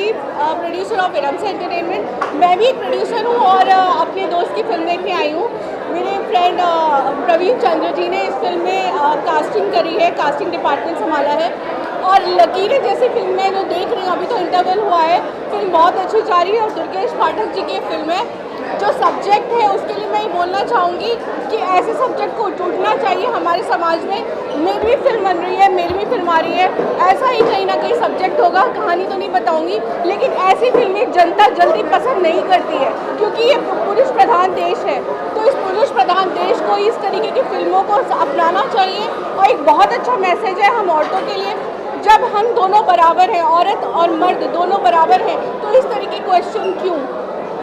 Rajiv, producer of Irams entertainment. मैं भी एक प्रोड्यूसर हूँ और अपने दोस्त की फिल्म देखने आई हूँ। मेरे फ्रेंड प्रवीण चंद्र जी ने इस फिल्म में कास्टिंग करी है, कास्टिंग डिपार्टमेंट संभाला है। और लकीरें जैसी फिल्म में जो देख रही हूँ, अभी तो इंटरवल हुआ है, फिल्म बहुत अच्छी जा रही है। और दुर्गेश पाठक जी की फिल्म है। जो सब्जेक्ट है उसके लिए मैं ये बोलना चाहूँगी कि ऐसे सब्जेक्ट को टूटना चाहिए हमारे समाज में। मेरी भी फिल्म बन रही है, मेरी भी फिल्म आ रही है, ऐसा ही कहीं ना कहीं सब्जेक्ट होगा। कहानी तो नहीं बताऊँगी, लेकिन ऐसी फिल्में जनता जल्दी पसंद नहीं करती है, क्योंकि ये पुरुष प्रधान देश है। तो इस पुरुष प्रधान देश को इस तरीके की फिल्मों को अपनाना चाहिए। और एक बहुत अच्छा मैसेज है हम औरतों के लिए, जब हम दोनों बराबर हैं, औरत और मर्द दोनों बराबर हैं, तो इस तरीके क्वेश्चन क्यों।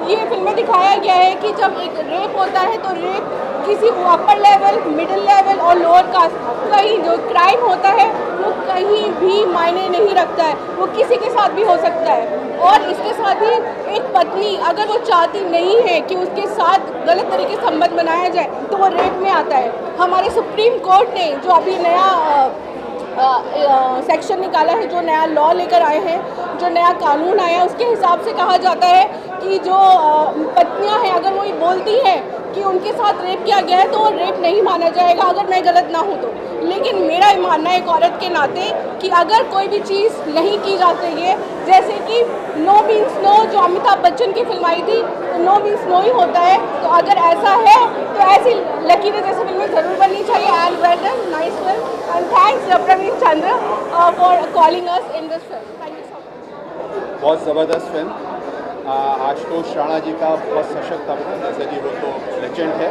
ये फिल्में दिखाया गया है कि जब एक रेप होता है तो रेप किसी अपर लेवल, मिडिल लेवल और लोअर कास्ट, कहीं जो क्राइम होता है वो कहीं भी मायने नहीं रखता है, वो किसी के साथ भी हो सकता है। और इसके साथ ही एक पत्नी अगर वो चाहती नहीं है कि उसके साथ गलत तरीके से संबंध बनाया जाए तो वो रेप में आता है। हमारे सुप्रीम कोर्ट ने जो अभी नया सेक्शन निकाला है, जो नया लॉ लेकर आए हैं, जो नया कानून आया है, उसके हिसाब से कहा जाता है कि जो पत्नियां हैं अगर वो ये बोलती हैं कि उनके साथ रेप किया गया है तो वो रेप नहीं माना जाएगा, अगर मैं गलत ना हूँ तो। लेकिन मेरा ये मानना है एक औरत के नाते कि अगर कोई भी चीज़ नहीं की जाती है, जैसे कि नो मीन्स नो, जो अमिताभ बच्चन की फिल्म आई थी, तो नो मीन्स नो ही होता है। तो अगर ऐसा है तो ऐसी लकीरें जैसी फिल्में ज़रूर बननी चाहिए। And well done, nice film, and thanks Praveen Chandra for calling us in this film. Thank you so much. बहुत ज़बरदस्त फिल्म। आशुतोष राणा जी का बहुत सशक्त अभिनय, जैसे कि वो तो लेजेंड है,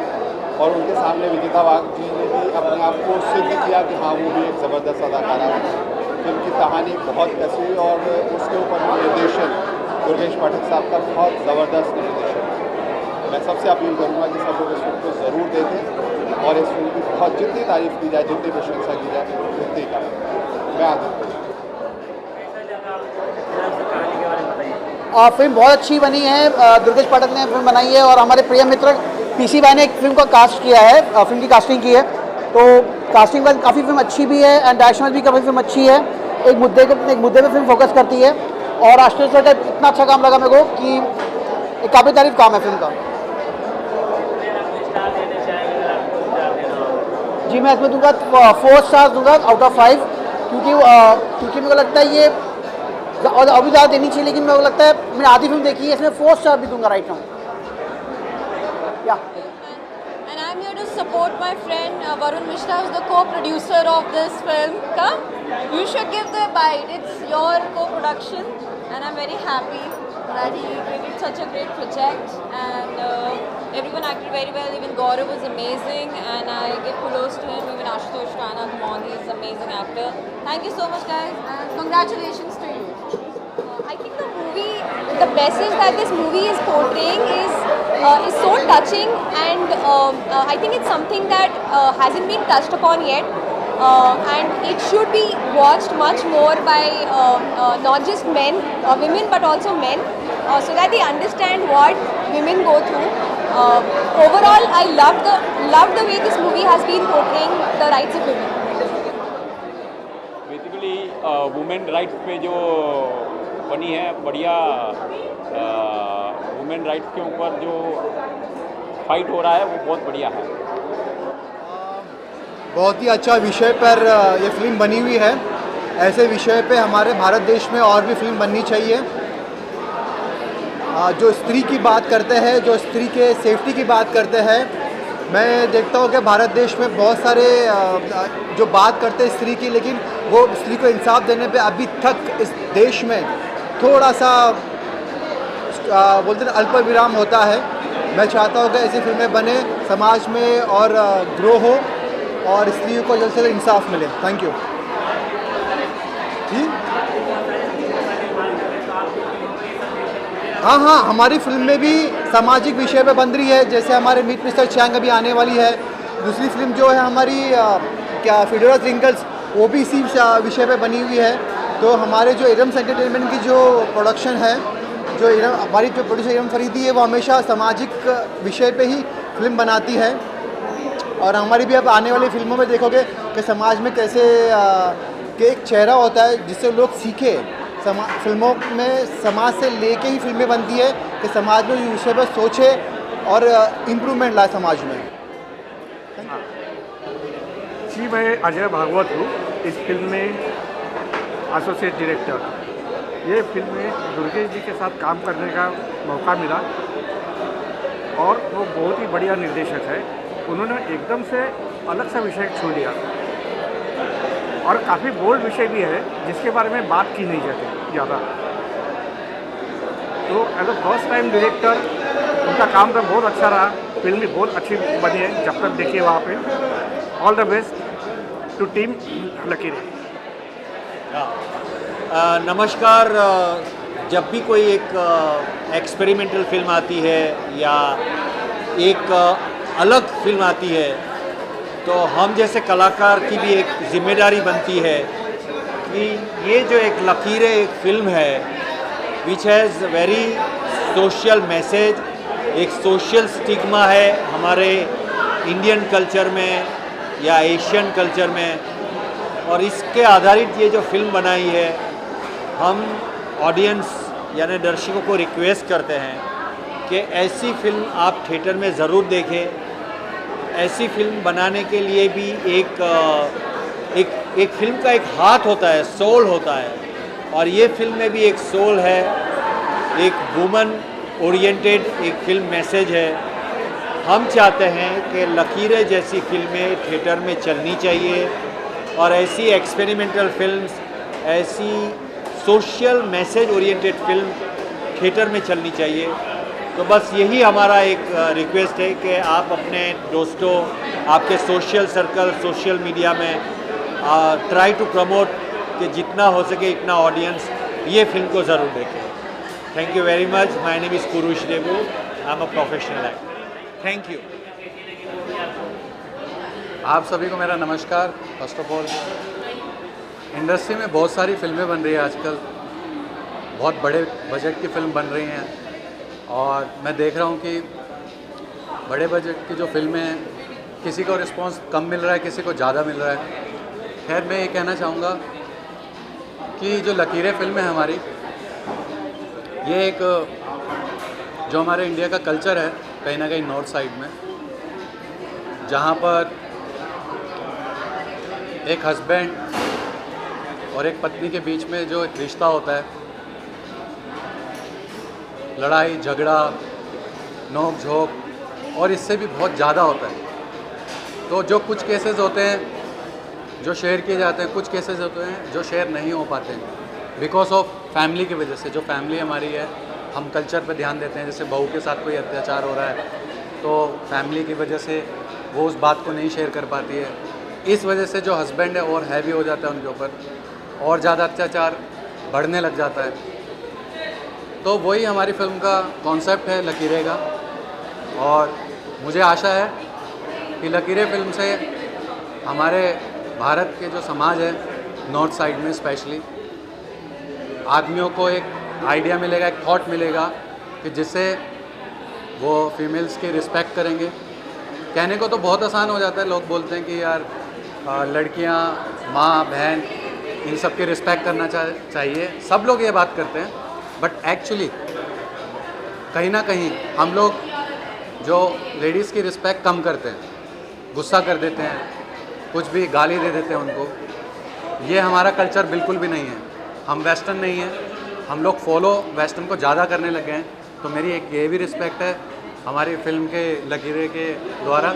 और उनके सामने विजेता वाघ जी ने भी अपने आप को सिद्ध किया कि हाँ वो भी एक ज़बरदस्त अदाकारा है। फिल्म की कहानी बहुत कसी और उसके ऊपर निर्देशन दुर्गेश पाठक साहब का बहुत ज़बरदस्त निर्देशन है। मैं सबसे अपील करूँगा कि सब लोग इस फिल्म को ज़रूर देखें और इस फिल्म की बहुत जितनी तारीफ़ की जाए, जितनी प्रशंसा की जाए, उतनी करें। मैं आदत फिल्म बहुत अच्छी बनी है। दुर्गेश पाठक ने फिल्म बनाई है और हमारे प्रिय मित्र पीसी भाई ने एक फिल्म का कास्ट किया है, फिल्म की कास्टिंग की है। तो कास्टिंग वाइज काफ़ी फिल्म अच्छी भी है एंड डायरेक्शन वाइज भी काफ़ी फिल्म अच्छी है। एक मुद्दे पे फिल्म फोकस करती है और आशुतोष सर का इतना अच्छा काम लगा मेरे को कि एक काबिल तारीफ काम है फिल्म का। जी मैं इसमें दूंगा 4 स्टार्स दूंगा आउट ऑफ 5, क्योंकि मेरे को लगता है ये और अभी ज़्यादा देनी चाहिए, लेकिन मेरे को लगता है मैंने आधी फिल्म देखी है, इसमें 4 स्टार भी दूंगा राइट नाउ। या And I'm here to support my friend Varun Mishra, who's the co-producer of this film. Come, you should give the bite. It's your co-production, and I'm very happy that he created such a great project. And everyone acted very well. Even Gaurav was amazing, and I give kudos to him. Even Ashutosh Rana, come on, he's an amazing actor. Thank you so much, guys, and congratulations to you. I think the message that this movie is portraying is so touching, and I think it's something that hasn't been touched upon yet, and it should be watched much more by not just women, but also men, so that they understand what women go through. Overall, I love the way this movie has been portraying the rights of women. Basically women rights पे जो बनी है, बढ़िया women rights के ऊपर जो fight हो रहा है वो बहुत बढ़िया है। बहुत ही अच्छा विषय पर ये फिल्म बनी हुई है। ऐसे विषय पे हमारे भारत देश में और भी फिल्म बननी चाहिए। जो स्त्री की बात करते हैं, जो स्त्री के सेफ्टी की बात करते हैं, मैं देखता हूँ कि भारत देश में बहुत सारे जो बात करते हैं स्त्री की, लेकिन वो स्त्री को इंसाफ देने पे अभी तक इस देश में थोड़ा सा बोलते हैं अल्प विराम होता है। मैं चाहता हूँ कि ऐसी फिल्में बने, समाज में और ग्रो हो और स्त्रियों को जल्द से जल्द इंसाफ मिले। थैंक यू जी। हाँ, हमारी फिल्म में भी सामाजिक विषय पे बन रही है, जैसे हमारे मीट मिस्टर चैंग अभी आने वाली है। दूसरी फिल्म जो है हमारी क्या फिडोरा ट्विंकल्स, वो भी इसी विषय पे बनी हुई है। तो हमारे जो इरम्स एंटरटेनमेंट की जो प्रोडक्शन है, जो हमारी जो प्रोड्यूसर इरम फरीदी है, वो हमेशा सामाजिक विषय पे ही फिल्म बनाती है। और हमारी भी अब आने वाली फिल्मों में देखोगे कि समाज में कैसे कि एक चेहरा होता है जिससे लोग सीखे फिल्मों में समाज से लेके ही फिल्में बनती है कि समाज में इस विषय पर सोचे और इम्प्रूवमेंट लाए समाज में। जी, मैं अजय भागवत हूँ, इस फिल्म में एसोसिएट डायरेक्टर। ये फिल्म में दुर्गेश जी के साथ काम करने का मौका मिला और वो बहुत ही बढ़िया निर्देशक है। उन्होंने एकदम से अलग सा विषय छू लिया और काफ़ी बोल्ड विषय भी है जिसके बारे में बात की नहीं जाती ज़्यादा। तो as a first time director उनका काम तो बहुत अच्छा रहा, फिल्म भी बहुत अच्छी बनी है जब तक देखिए वहाँ पे। All the best to team Lakeeren. नमस्कार। जब भी कोई एक एक्सपेरिमेंटल फिल्म आती है या एक अलग फिल्म आती है तो हम जैसे कलाकार की भी एक जिम्मेदारी बनती है कि ये जो एक लकीरें एक फिल्म है which has very social message, एक सोशल स्टिग्मा है हमारे इंडियन कल्चर में या एशियन कल्चर में, और इसके आधारित ये जो फिल्म बनाई है हम ऑडियंस यानी दर्शकों को रिक्वेस्ट करते हैं कि ऐसी फिल्म आप थिएटर में ज़रूर देखें। ऐसी फिल्म बनाने के लिए भी एक फिल्म का एक हाथ होता है, सोल होता है, और ये फिल्म में भी एक सोल है, एक वुमन ओरिएंटेड एक फिल्म मैसेज है। हम चाहते हैं कि लकीरें जैसी फिल्में थिएटर में चलनी चाहिए और ऐसी एक्सपेरिमेंटल फिल्म्स, ऐसी social message oriented film theatre में चलनी चाहिए। तो बस यही हमारा एक रिक्वेस्ट है कि आप अपने दोस्तों, आपके सोशल सर्कल, सोशल मीडिया में ट्राई टू प्रमोट कि जितना हो सके इतना ऑडियंस ये फिल्म को ज़रूर देखें। Thank you very much. My name is Kurush Debu, I am a professional actor. Thank you. आप सभी को मेरा नमस्कार। फर्स्ट ऑफ ऑल, इंडस्ट्री में बहुत सारी फिल्में बन रही है आजकल, बहुत बड़े बजट की फिल्म बन रही हैं और मैं देख रहा हूँ कि बड़े बजट की जो फिल्में हैं किसी को रिस्पांस कम मिल रहा है, किसी को ज़्यादा मिल रहा है। खैर, मैं ये कहना चाहूँगा कि जो लकीरें फिल्म है हमारी, ये एक जो हमारे इंडिया का कल्चर है कहीं ना कहीं नॉर्थ साइड में, जहाँ पर एक हस्बैंड और एक पत्नी के बीच में जो एक रिश्ता होता है, लड़ाई झगड़ा नोक झोंक और इससे भी बहुत ज़्यादा होता है। तो जो कुछ केसेस होते हैं जो शेयर किए जाते हैं, कुछ केसेस होते हैं जो शेयर नहीं हो पाते हैं बिकॉज ऑफ फैमिली की वजह से। जो फैमिली हमारी है, हम कल्चर पर ध्यान देते हैं, जैसे बहू के साथ कोई अत्याचार हो रहा है तो फैमिली की वजह से वो उस बात को नहीं शेयर कर पाती है। इस वजह से जो हस्बैंड है और हैवी हो जाता है उनके ऊपर, और ज़्यादा अत्याचार बढ़ने लग जाता है। तो वही हमारी फिल्म का कॉन्सेप्ट है लकीरें का, और मुझे आशा है कि लकीरें फिल्म से हमारे भारत के जो समाज है नॉर्थ साइड में स्पेशली, आदमियों को एक आइडिया मिलेगा, एक थॉट मिलेगा कि जिससे वो फीमेल्स की रिस्पेक्ट करेंगे। कहने को तो बहुत आसान हो जाता है, लोग बोलते हैं कि यार लड़कियां, माँ बहन, इन सब की रिस्पेक्ट करना चाहिए, सब लोग ये बात करते हैं, बट एक्चुअली कहीं ना कहीं हम लोग जो लेडीज़ की रिस्पेक्ट कम करते हैं, गुस्सा कर देते हैं, कुछ भी गाली दे देते हैं उनको। ये हमारा कल्चर बिल्कुल भी नहीं है। हम वेस्टर्न नहीं हैं, हम लोग फॉलो वेस्टर्न को ज़्यादा करने लगे हैं। तो मेरी एक ये भी रिस्पेक्ट है हमारी फिल्म के लकीरें के द्वारा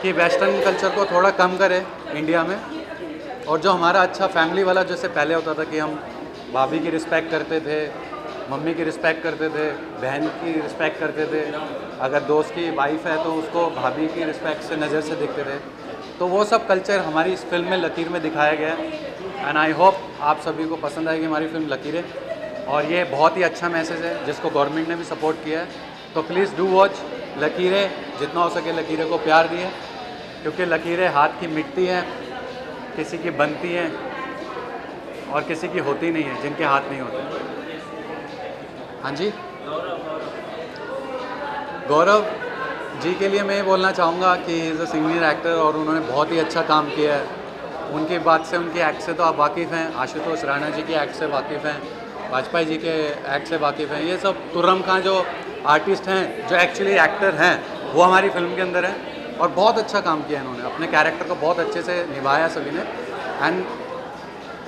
कि वेस्टर्न कल्चर को थोड़ा कम करें इंडिया में, और जो हमारा अच्छा फैमिली वाला जैसे पहले होता था कि हम भाभी की रिस्पेक्ट करते थे, मम्मी की रिस्पेक्ट करते थे, बहन की रिस्पेक्ट करते थे, अगर दोस्त की वाइफ है तो उसको भाभी की रिस्पेक्ट से नज़र से देखते थे। तो वो सब कल्चर हमारी इस फिल्म में लकीर में दिखाया गया है, एंड आई होप आप सभी को पसंद आएगी हमारी फिल्म लकीरें। और ये बहुत ही अच्छा मैसेज है जिसको गवर्नमेंट ने भी सपोर्ट किया है। तो प्लीज़ डू वॉच लकीरें, जितना हो सके लकीरें को प्यार दिए, क्योंकि लकीरें हाथ की मिटती हैं, किसी की बनती हैं और किसी की होती नहीं है जिनके हाथ नहीं होते। हाँ जी, गौरव जी के लिए मैं ये बोलना चाहूँगा कि he is a senior actor और उन्होंने बहुत ही अच्छा काम किया है। उनकी बात से, उनके एक्ट से तो आप वाकिफ़ हैं, आशुतोष राणा जी के एक्ट से वाकिफ़ हैं, वाजपेयी जी के एक्ट से वाकिफ़ हैं। ये सब तुर्रम खां जो आर्टिस्ट हैं, जो एक्चुअली एक्टर हैं, वो हमारी फिल्म के अंदर हैं और बहुत अच्छा काम किया इन्होंने, अपने कैरेक्टर को बहुत अच्छे से निभाया सभी ने। एंड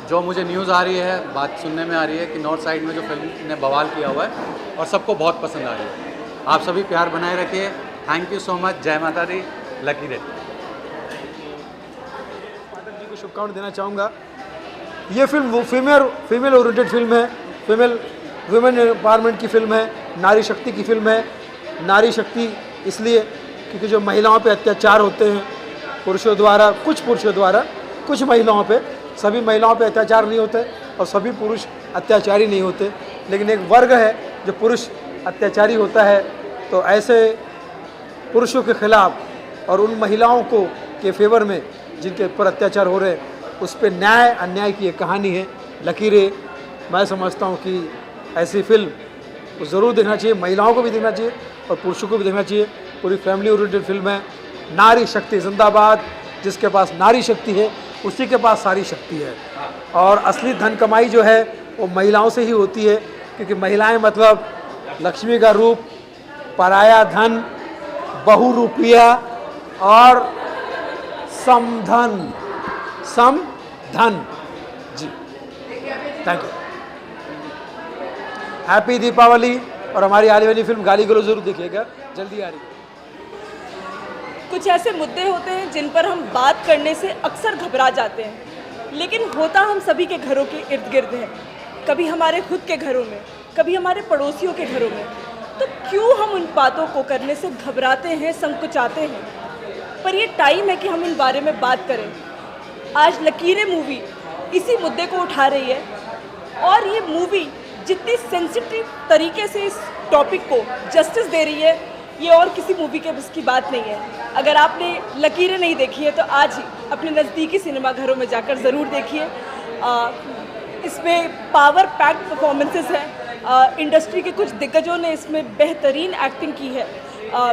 जो मुझे न्यूज़ आ रही है, बात सुनने में आ रही है कि नॉर्थ साइड में जो फिल्म ने बवाल किया हुआ है और सबको बहुत पसंद आ रही है। आप सभी प्यार बनाए रखिए। Thank you so much. जय माता दी। लकीरें। पाठक जी को शुभकामनाएं देना चाहूँगा। ये फिल्म वो फीमेल ओरिएंटेड फिल्म है, वुमेन एम्पावरमेंट की फिल्म है, नारी शक्ति की फिल्म है। नारी शक्ति इसलिए क्योंकि जो महिलाओं पे अत्याचार होते हैं पुरुषों द्वारा, कुछ महिलाओं पे, सभी महिलाओं पे अत्याचार नहीं होते और सभी पुरुष अत्याचारी नहीं होते, लेकिन एक वर्ग है जो पुरुष अत्याचारी होता है। तो ऐसे पुरुषों के खिलाफ और उन महिलाओं को के फेवर में जिनके ऊपर अत्याचार हो रहे हैं, उस पर न्याय अन्याय की एक कहानी है लकीरें। मैं समझता हूँ कि ऐसी फिल्म को ज़रूर देखना चाहिए, महिलाओं को भी देखना चाहिए और पुरुषों को भी देखना चाहिए। पूरी फैमिली ओरिएंटेड फिल्म है। नारी शक्ति जिंदाबाद। जिसके पास नारी शक्ति है उसी के पास सारी शक्ति है। और असली धन कमाई जो है वो महिलाओं से ही होती है, क्योंकि महिलाएं मतलब लक्ष्मी का रूप, पराया धन, बहुरूपिया और Samdhan ji. Thank you. Happy Deepawali. और हमारी आने वाली फिल्म गाली गलो जरूर देखिएगा, जल्दी आ रही है। कुछ ऐसे मुद्दे होते हैं जिन पर हम बात करने से अक्सर घबरा जाते हैं, लेकिन होता हम सभी के घरों के इर्द गिर्द है। कभी हमारे खुद के घरों में, कभी हमारे पड़ोसियों के घरों में। तो क्यों हम उन बातों को करने से घबराते हैं, संकुचाते हैं? पर ये टाइम है कि हम इन बारे में बात करें। आज लकीरें मूवी इसी मुद्दे को उठा रही है और ये मूवी जितनी सेंसिटिव तरीके से इस टॉपिक को जस्टिस दे रही है, ये और किसी मूवी के बस की बात नहीं है। अगर आपने लकीरें नहीं देखी है तो आज ही अपने नज़दीकी सिनेमा घरों में जाकर ज़रूर देखिए। इसमें पावर पैक्ड परफॉर्मेंसेस हैं। इंडस्ट्री के कुछ दिग्गजों ने इसमें बेहतरीन एक्टिंग की है।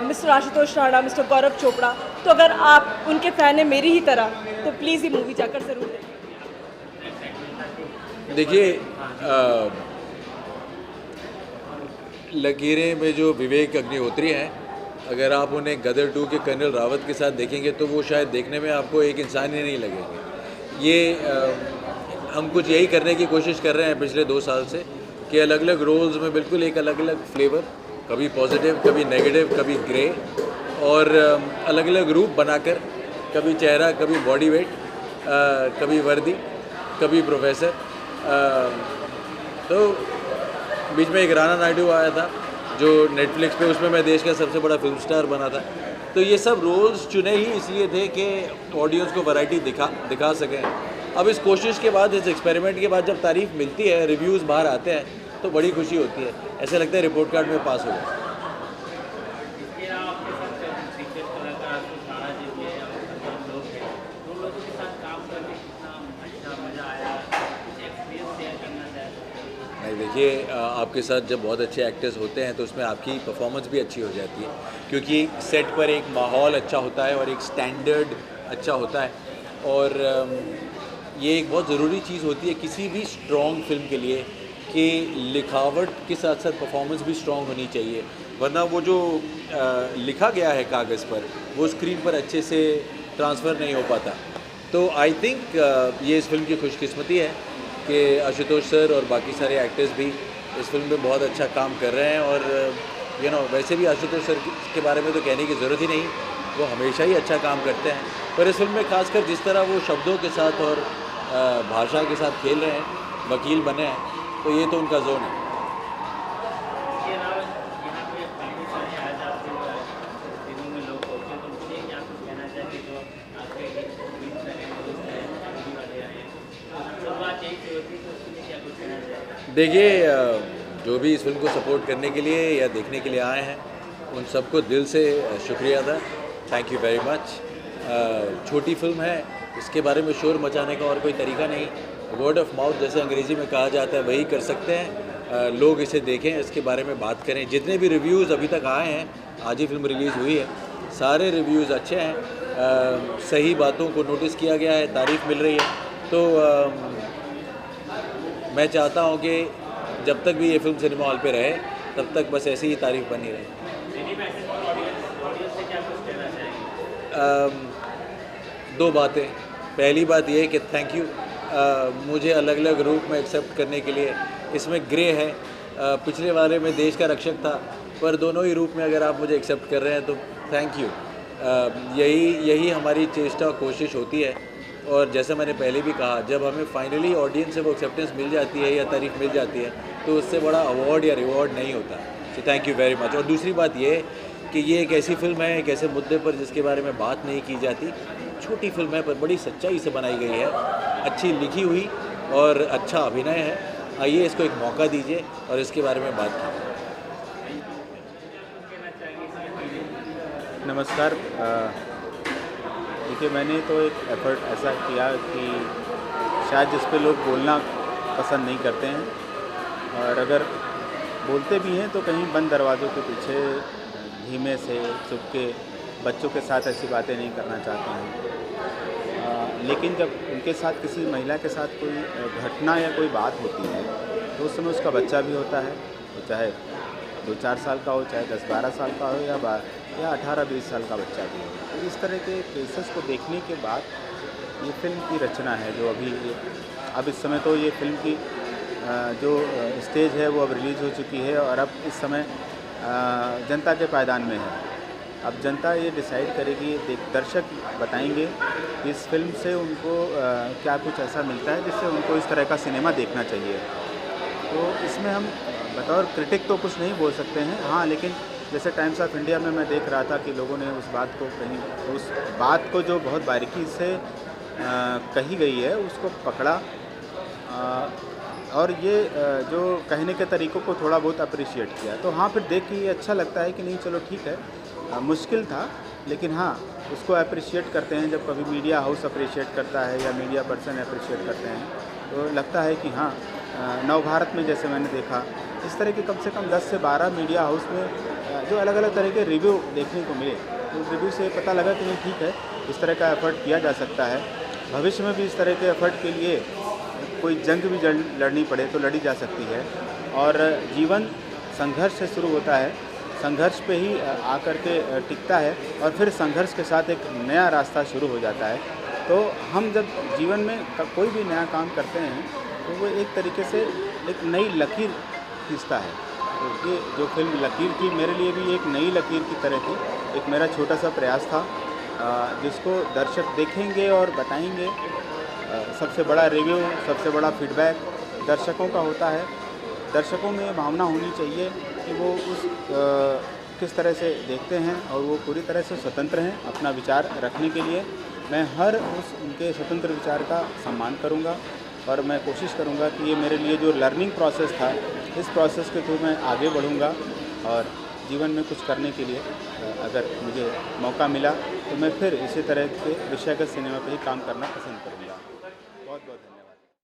मिस्टर आशुतोष राणा, मिस्टर गौरव चोपड़ा। तो अगर आप उनके फ़ैन हैं मेरी ही तरह, तो प्लीज़ ये मूवी जाकर ज़रूर देखें। देखिए, लकीरें में जो विवेक अग्निहोत्री हैं, अगर आप उन्हें गदर 2 के कर्नल रावत के साथ देखेंगे तो वो शायद देखने में आपको एक इंसान ही नहीं लगेंगे। ये हम कुछ यही करने की कोशिश कर रहे हैं पिछले 2 साल से कि अलग अलग रोल्स में बिल्कुल एक अलग अलग फ्लेवर, कभी पॉजिटिव, कभी नेगेटिव, कभी ग्रे, और अलग अलग रूप बनाकर, कभी चेहरा, कभी बॉडी वेट, कभी वर्दी, कभी प्रोफेसर। तो बीच में एक राणा नायडू आया था जो नेटफ्लिक्स पे, उसमें मैं देश का सबसे बड़ा फिल्म स्टार बना था। तो ये सब रोल्स चुने ही इसलिए थे कि ऑडियंस को वैरायटी दिखा सकें। अब इस कोशिश के बाद, इस एक्सपेरिमेंट के बाद जब तारीफ मिलती है, रिव्यूज़ बाहर आते हैं, तो बड़ी खुशी होती है। ऐसा लगता है रिपोर्ट कार्ड में पास हो गया। देखिए, आपके साथ जब बहुत अच्छे एक्टर्स होते हैं तो उसमें आपकी परफॉर्मेंस भी अच्छी हो जाती है, क्योंकि सेट पर एक माहौल अच्छा होता है और एक स्टैंडर्ड अच्छा होता है। और ये एक बहुत ज़रूरी चीज़ होती है किसी भी स्ट्रॉन्ग फिल्म के लिए कि लिखावट के साथ साथ परफॉर्मेंस भी स्ट्रॉन्ग होनी चाहिए, वरना वो जो लिखा गया है कागज़ पर वो स्क्रीन पर अच्छे से ट्रांसफ़र नहीं हो पाता। तो आई थिंक ये इस फिल्म की खुशकिस्मती है कि आशुतोष सर और बाकी सारे एक्टर्स भी इस फिल्म में बहुत अच्छा काम कर रहे हैं। और वैसे भी आशुतोष सर के बारे में तो कहने की ज़रूरत ही नहीं, वो हमेशा ही अच्छा काम करते हैं। पर इस फिल्म में खासकर जिस तरह वो शब्दों के साथ और भाषा के साथ खेल रहे हैं, वकील बने हैं, तो ये तो उनका जोन है। देखिए, जो भी इस फिल्म को सपोर्ट करने के लिए या देखने के लिए आए हैं, उन सबको दिल से शुक्रिया था। Thank you very much. छोटी फिल्म है, इसके बारे में शोर मचाने का और कोई तरीका नहीं। वर्ड ऑफ माउथ जैसे अंग्रेज़ी में कहा जाता है, वही कर सकते हैं। लोग इसे देखें, इसके बारे में बात करें। जितने भी रिव्यूज़ अभी तक आए हैं, आज ही फिल्म रिलीज़ हुई है, सारे रिव्यूज़ अच्छे हैं, सही बातों को नोटिस किया गया है, तारीफ़ मिल रही है। तो मैं चाहता हूँ कि जब तक भी ये फिल्म सिनेमा हॉल पे रहे तब तक बस ऐसी ही तारीफ़ बनी रहे। दो बातें। पहली बात ये कि थैंक यू मुझे अलग अलग रूप में एक्सेप्ट करने के लिए। इसमें ग्रे है, पिछले वाले में देश का रक्षक था, पर दोनों ही रूप में अगर आप मुझे एक्सेप्ट कर रहे हैं तो थैंक यू। यही हमारी चेष्टा कोशिश होती है। और जैसा मैंने पहले भी कहा, जब हमें फाइनली ऑडियंस से वो एक्सेप्टेंस मिल जाती है या तारीफ़ मिल जाती है तो उससे बड़ा अवार्ड या रिवॉर्ड नहीं होता। So thank you very much. और दूसरी बात ये कि ये एक ऐसी फिल्म है, एक ऐसे मुद्दे पर जिसके बारे में बात नहीं की जाती। छोटी फिल्म है पर बड़ी सच्चाई से बनाई गई है, अच्छी लिखी हुई और अच्छा अभिनय है। आइए इसको एक मौका दीजिए और इसके बारे में बात कीजिए। नमस्कार। देखिए, मैंने तो एक एफर्ट ऐसा किया कि शायद जिस पे लोग बोलना पसंद नहीं करते हैं, और अगर बोलते भी हैं तो कहीं बंद दरवाज़ों के पीछे धीमे से चुपके बच्चों के साथ ऐसी बातें नहीं करना चाहते हैं। लेकिन जब उनके साथ किसी महिला के साथ कोई घटना या कोई बात होती है तो उस समय उसका बच्चा भी होता है, तो चाहे 2-4 साल का हो, चाहे 10-12 साल का हो या 18-20 साल का बच्चा भी हो। तो इस तरह के केसेस को देखने के बाद ये फिल्म की रचना है जो अब इस समय तो ये फिल्म की जो स्टेज है वो अब रिलीज़ हो चुकी है और अब इस समय जनता के पायदान में है। अब जनता ये डिसाइड करेगी, दर्शक बताएंगे कि इस फिल्म से उनको क्या कुछ ऐसा मिलता है जिससे उनको इस तरह का सिनेमा देखना चाहिए। तो इसमें हम बतौर क्रिटिक तो कुछ नहीं बोल सकते हैं, हाँ, लेकिन जैसे टाइम्स ऑफ इंडिया में मैं देख रहा था कि लोगों ने उस बात को जो बहुत बारीकी से कही गई है उसको पकड़ा और ये जो कहने के तरीक़ों को थोड़ा बहुत अप्रिशिएट किया। तो हाँ, फिर देख के ये अच्छा लगता है कि नहीं, चलो ठीक है, मुश्किल था, लेकिन हाँ, उसको अप्रिशिएट करते हैं। जब कभी मीडिया हाउस अप्रिशिएट करता है या मीडिया पर्सन अप्रिशिएट करते हैं तो लगता है कि हाँ, नवभारत में जैसे मैंने देखा, इस तरह के कम से कम 10 से 12 मीडिया हाउस में जो अलग अलग तरह के रिव्यू देखने को मिले, तो रिव्यू से पता लगा कि नहीं, ठीक है, इस तरह का एफ़र्ट किया जा सकता है। भविष्य में भी इस तरह के एफ़र्ट के लिए कोई जंग भी लड़नी पड़े तो लड़ी जा सकती है। और जीवन संघर्ष से शुरू होता है, संघर्ष पे ही आकर के टिकता है और फिर संघर्ष के साथ एक नया रास्ता शुरू हो जाता है। तो हम जब जीवन में कोई भी नया काम करते हैं तो वो एक तरीके से एक नई लकीर खींचता है। तो ये जो फिल्म लकीर थी, मेरे लिए भी एक नई लकीर की तरह थी। एक मेरा छोटा सा प्रयास था जिसको दर्शक देखेंगे और बताएंगे। सबसे बड़ा रिव्यू, सबसे बड़ा फीडबैक दर्शकों का होता है। दर्शकों में भावना होनी चाहिए कि वो किस तरह से देखते हैं और वो पूरी तरह से स्वतंत्र हैं अपना विचार रखने के लिए। मैं हर उनके स्वतंत्र विचार का सम्मान करूंगा और मैं कोशिश करूंगा कि ये मेरे लिए जो लर्निंग प्रोसेस था, इस प्रोसेस के थ्रू मैं आगे बढ़ूंगा और जीवन में कुछ करने के लिए अगर मुझे मौका मिला तो मैं फिर इसी तरह के विषयगत सिनेमा पे ही काम करना पसंद करूंगा। बहुत बहुत धन्यवाद।